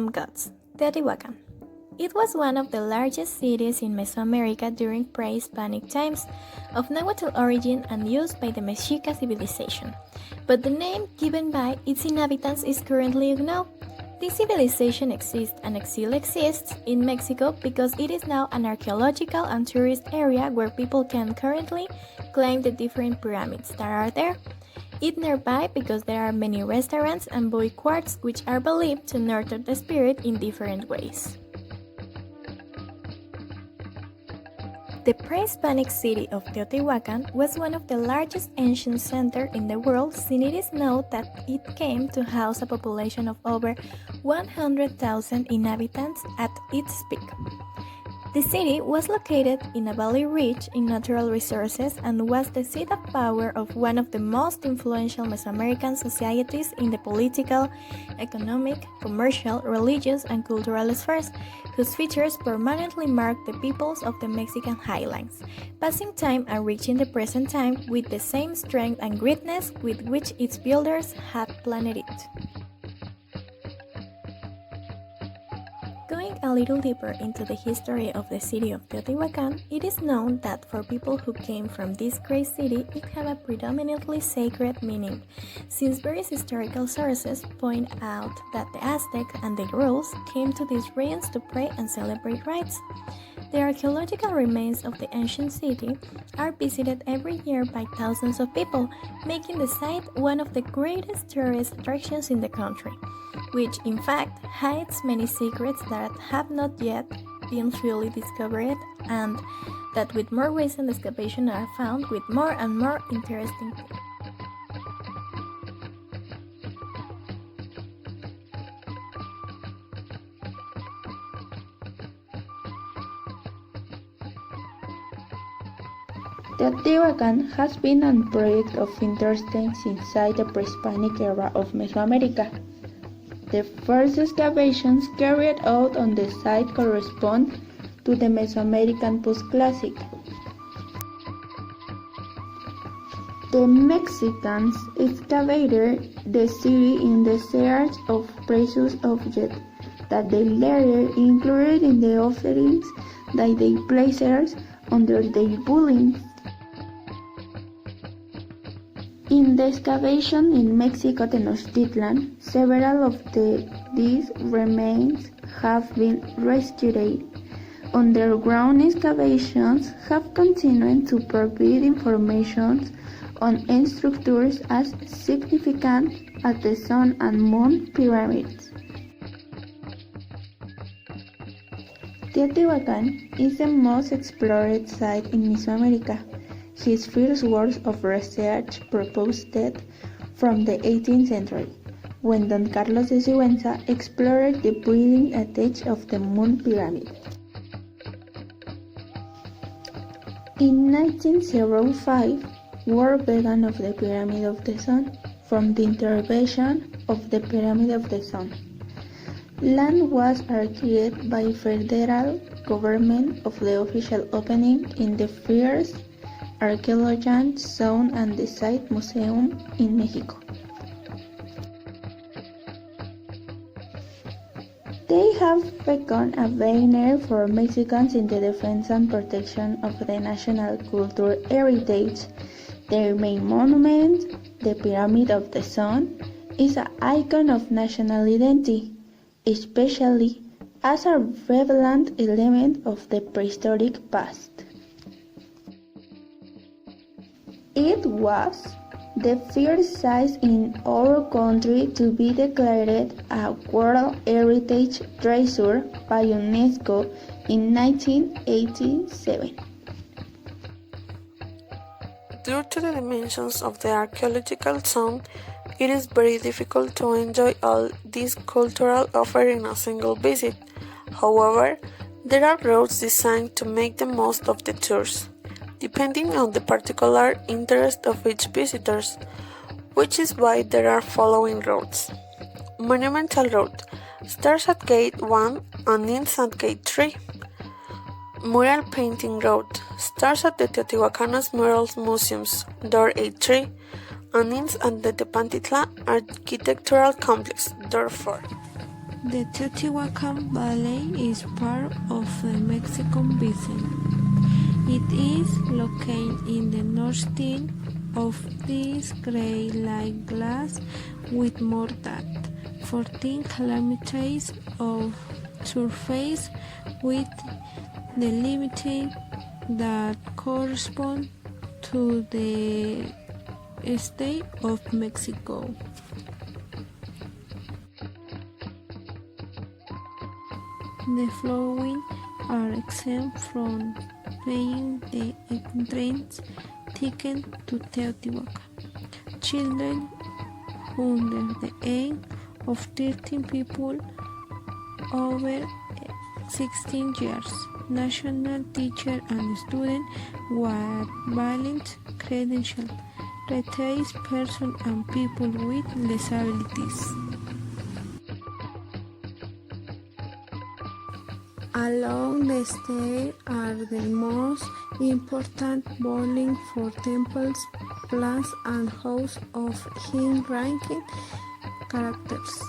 some gods, Teotihuacán. It was one of the largest cities in Mesoamerica during pre-Hispanic times, of Nahuatl origin and used by the Mexica civilization, but the name given by its inhabitants is currently unknown. This civilization exists and still exists in Mexico because it is now an archaeological and tourist area where people can currently climb the different pyramids that are there. Eat nearby because there are many restaurants and boy quarts which are believed to nurture the spirit in different ways. The pre-Hispanic city of Teotihuacán was one of the largest ancient centers in the world, since it is known that it came to house a population of over 100,000 inhabitants at its peak. The city was located in a valley rich in natural resources and was the seat of power of one of the most influential Mesoamerican societies in the political, economic, commercial, religious, and cultural spheres, whose features permanently mark the peoples of the Mexican highlands, passing time and reaching the present time with the same strength and greatness with which its builders had planned it. Going a little deeper into the history of the city of Teotihuacán, it is known that for people who came from this great city, it had a predominantly sacred meaning, since various historical sources point out that the Aztecs and the Rules came to these regions to pray and celebrate rites. The archaeological remains of the ancient city are visited every year by thousands of people, making the site one of the greatest tourist attractions in the country, which in fact hides many secrets that have not yet been fully discovered and that with more recent excavations are found with more and more interesting things. Teotihuacán has been a project of interest since the pre-Hispanic era of Mesoamerica. The first excavations carried out on the site correspond to the Mesoamerican Post-Classic. The Mexicans excavated the city in the search of precious objects that they later included in the offerings that they placed under their buildings. In the excavation in Mexico Tenochtitlan, several of these remains have been restored. Underground excavations have continued to provide information on structures as significant as the Sun and Moon pyramids. Teotihuacán is the most explored site in Mesoamerica. His first works of research proposed date from the 18th century, when Don Carlos de Sigüenza explored the breathing attached of the Moon Pyramid. In 1905, work began of the Pyramid of the Sun, from the intervention of the Pyramid of the Sun. Land was acquired by federal government of the official opening in the first archaeological zone and the site museum in Mexico. They have become a banner for Mexicans in the defense and protection of the national cultural heritage. Their main monument, the Pyramid of the Sun, is an icon of national identity, especially as a relevant element of the prehistoric past. It was the first site in our country to be declared a World Heritage Treasure by UNESCO in 1987. Due to the dimensions of the archaeological zone, it is very difficult to enjoy all this cultural offer in a single visit. However, there are routes designed to make the most of the tours, depending on the particular interest of each visitor, which is why there are following routes. Monumental Road starts at Gate 1 and ends at Gate 3. Mural Painting Road starts at the Teotihuacanos Murals Museum's Door 83 and ends at the Tepantitla Architectural Complex, Door 4. The Teotihuacán Valley is part of the Mexican basin. It is located in the northeast of this gray-like glass with more than 14 kilometers of surface with delimitation that correspond to the state of Mexico. The following are exempt from paying the entrance ticket to Teotihuacán: children under the age of 13 people over 16 years, national teacher and student with valid credentials, retired persons and people with disabilities. Along the stairs are the most important buildings for temples, plants, and houses of high-ranking characters.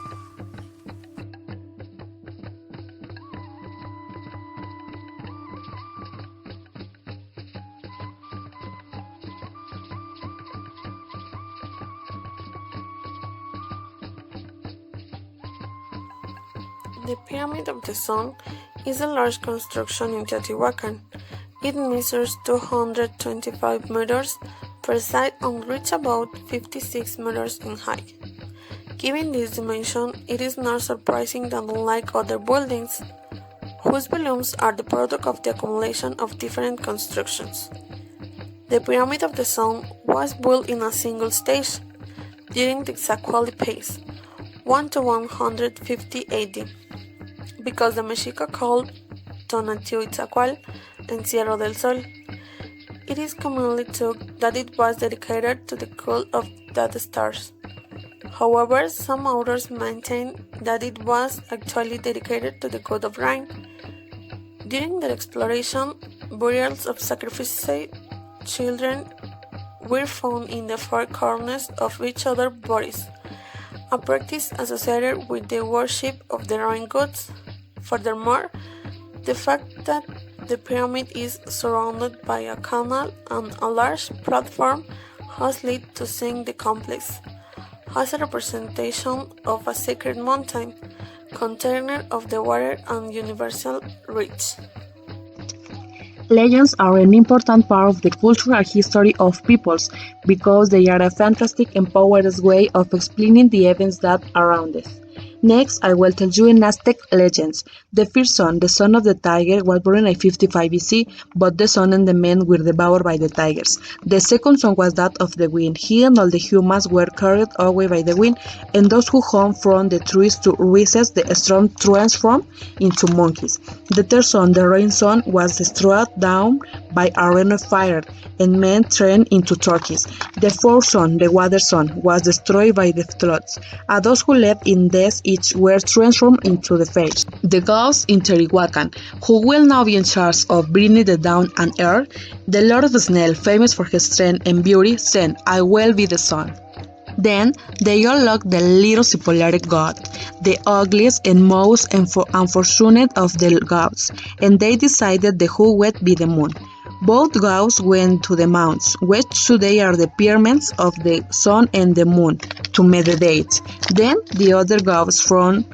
The Pyramid of the Sun is a large construction in Teotihuacán. It measures 225 meters per side and reaches about 56 meters in height. Given this dimension, it is not surprising that unlike other buildings, whose volumes are the product of the accumulation of different constructions, the Pyramid of the Sun was built in a single stage during the Zacuali pace, 1 to 150 AD. Because the Mexica called Tonatiuh Encierro del Sol. It is commonly thought that it was dedicated to the cult of the stars. However, some authors maintain that it was actually dedicated to the god of rain. During their exploration, burials of sacrificed children were found in the four corners of each other's bodies, a practice associated with the worship of the rain gods. Furthermore, the fact that the pyramid is surrounded by a canal and a large platform has led to seeing the complex as a representation of a sacred mountain, container of the water and universal reach. Legends are an important part of the cultural history of peoples because they are a fantastic and powerful way of explaining the events that are around us. Next, I will tell you an Aztec legends. The first son, the son of the tiger, was born in 55 BC, but the son and the men were devoured by the tigers. The second son was that of the wind. He and all the humans were carried away by the wind, and those who hung from the trees to resist the storm transformed into monkeys. The third son, the rain son, was struck down by a rain of fire, and men turned into turkeys. The fourth son, the water son, was destroyed by the floods, and those who left in death each were transformed into the face. The gods in Teotihuacán, who will now be in charge of bringing the dawn and air, the Lord of Snail, famous for his strength and beauty, said, "I will be the sun." Then they all looked the little symbolic god, the ugliest and most unfortunate of the gods, and they decided the who would be the moon. Both gods went to the mounts, which today are the pyramids of the sun and the moon, to meditate. Then the other gods from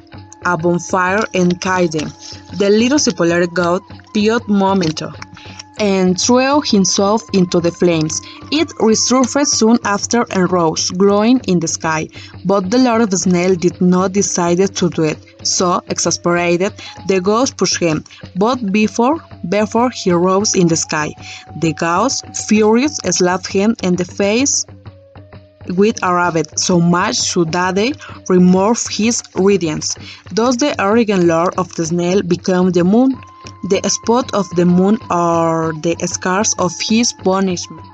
a bonfire and killed them. The little symbolic god peeled memento and threw himself into the flames. It resurfaced soon after and rose, glowing in the sky. But the Lord of the Snail did not decide to do it. So, exasperated, the ghost pushed him. But before he rose in the sky, the ghost, furious, slapped him in the face with a rabbit, so much so that they removed his radiance. Thus the arrogant Lord of the Snail became the moon. The spots of the moon are the scars of his punishment.